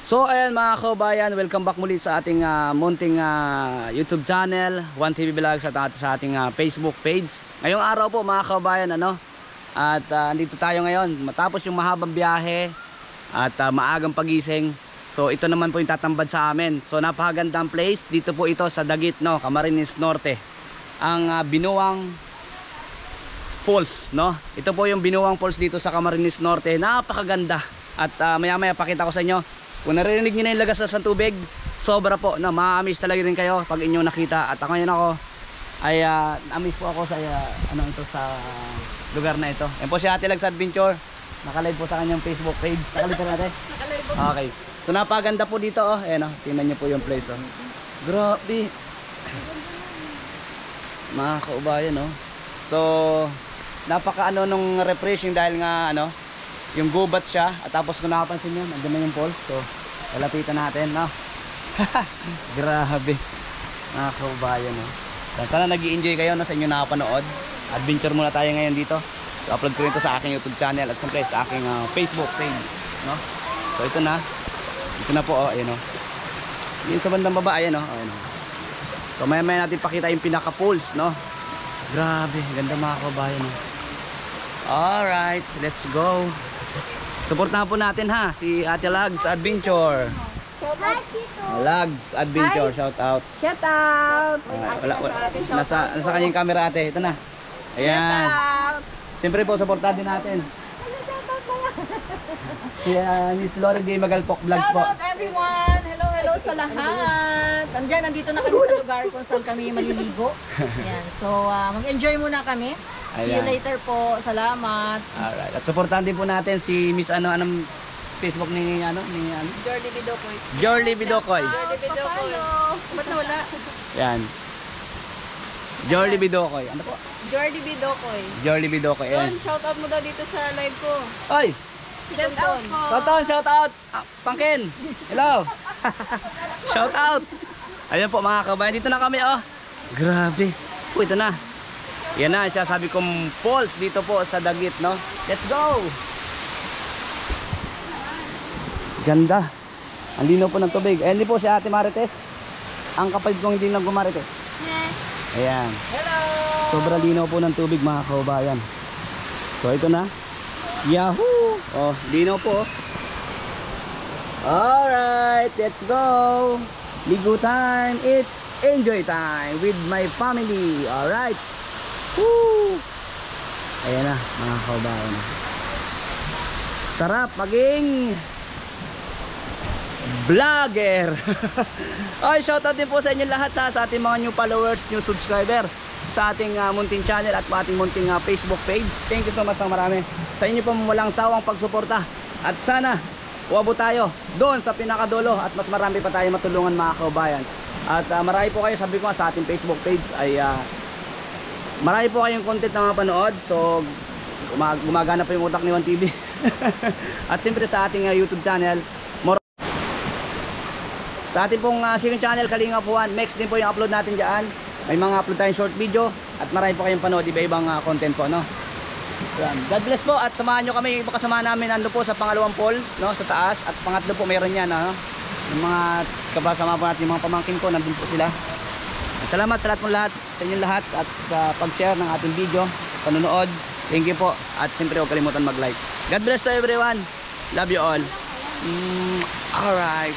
So ayan mga kabayan, welcome back muli sa ating munting YouTube channel, 1TV Vlogs, at sa ating Facebook page. Ngayong araw po mga kabayan, at andito tayo ngayon matapos yung mahabang biyahe at maagang pagising. So ito naman po yung tatambad sa amin. So napakagandang place, dito po ito sa Dagit, Camarines Norte. Ang Binuang Falls, Ito po yung Binuang Falls dito sa Camarines Norte. Napakaganda. At maya-maya pakita ko sa inyo. Kung narinig nyo na yung lagasas ng tubig, sobra po, ma-amaze talaga rin kayo pag inyong nakita. At ngayon ako ay na-amaze po ako sa sa lugar na ito. Yan po si Ate Lags Adventure. Nakalive po sa kanyang Facebook page. Nakalive po natin? Nakalive po. Okay. So napaganda po dito, tingnan nyo po yung place, Grabe. Mga kaubayan, So napaka nung refreshing dahil nga yung gubat siya, at tapos kung nakapansin nyo, andun na yung falls. So lalapitan natin, Grabe mga kaubayan, Sana nag-i-enjoy kayo sa inyo nakapanood. Adventure muna tayo ngayon dito. So upload ko rin ito sa aking YouTube channel at siyempre sa aking Facebook page, So ito na po, Yun sa bandang baba, ayan, So maya natin pakita yung pinaka falls, Grabe, ganda mga kaubayan, Alright, let's go. Suportahan po natin si Ate Lags Adventure. Lags Adventure, shout out. Shout out. Nasa kanyang camera, ate. Ito na. Ayan. Siyempre po, suportahan din natin. Si Miss Lori Gay Magalpok Vlogs po. Shout out everyone. Hello sa lahat. Nandito na kami sa lugar kung saan kami maliligo. Ayan. So, mag-enjoy muna kami. See you later po. Salamat. Alright. At suportahan din po natin si Miss anong Facebook ni Jordy Bidokoy. Jordy Bidokoy. Jordy Bidokoy. Ba't nawala? Yan. Jordy Bidokoy. Ano po? Jordy Bidokoy. Jordy Bidokoy. Yan. Shout out mo daw dito sa live ko. Oy! Shout out po. Shout out. Pangkin. Hello. Shout out. Ayun po mga kabayan. Dito na kami, Grabe. Ito na. Yan na, siya sabi kong falls dito po sa Dagit, Let's go! Ganda. Ang linaw po ng tubig. Ayan din po si Ate Marites. Ang kapatid kong hindi nag-Marites. Ayan. Hello! Sobrang linaw po ng tubig mga kaubayan. So ito na. Yahoo! Linaw po. Alright, let's go! Ligo time. It's enjoy time with my family. Alright. Woo! Ayan na mga kaubayan. Sarap maging vlogger. Ay, shoutout din po sa inyo lahat sa ating mga new followers, new subscriber sa ating munting channel at ating munting Facebook page. Thank you so much ng marami sa inyo po walang sawang pagsuporta. At sana uabot tayo doon sa pinakadulo at mas marami pa tayo matulungan mga kaubayan. At marami po kayo, sabi ko sa ating Facebook page ay marami po kayong content na mapanood. So gumagana pa yung utak ni 1TV. At siyempre sa ating YouTube channel, sa ating pong second channel Kalinga Puan, next din po yung upload natin dyan. May mga upload tayong short video at marami po kayong panood iba-ibang content po, Yan. God bless po at samahan nyo kami. Iba kasama namin nando po sa pangalawang falls, sa taas. At pangatlo po meron yan, yung mga kabasama po natin, yung mga pamangkin ko, nandun po sila. Salamat sa lahat mo lahat, sa inyong lahat at sa pag-share ng ating video, panonood. Thank you po. At siyempre huwag kalimutan mag-like. God bless to everyone. Love you all. Alright.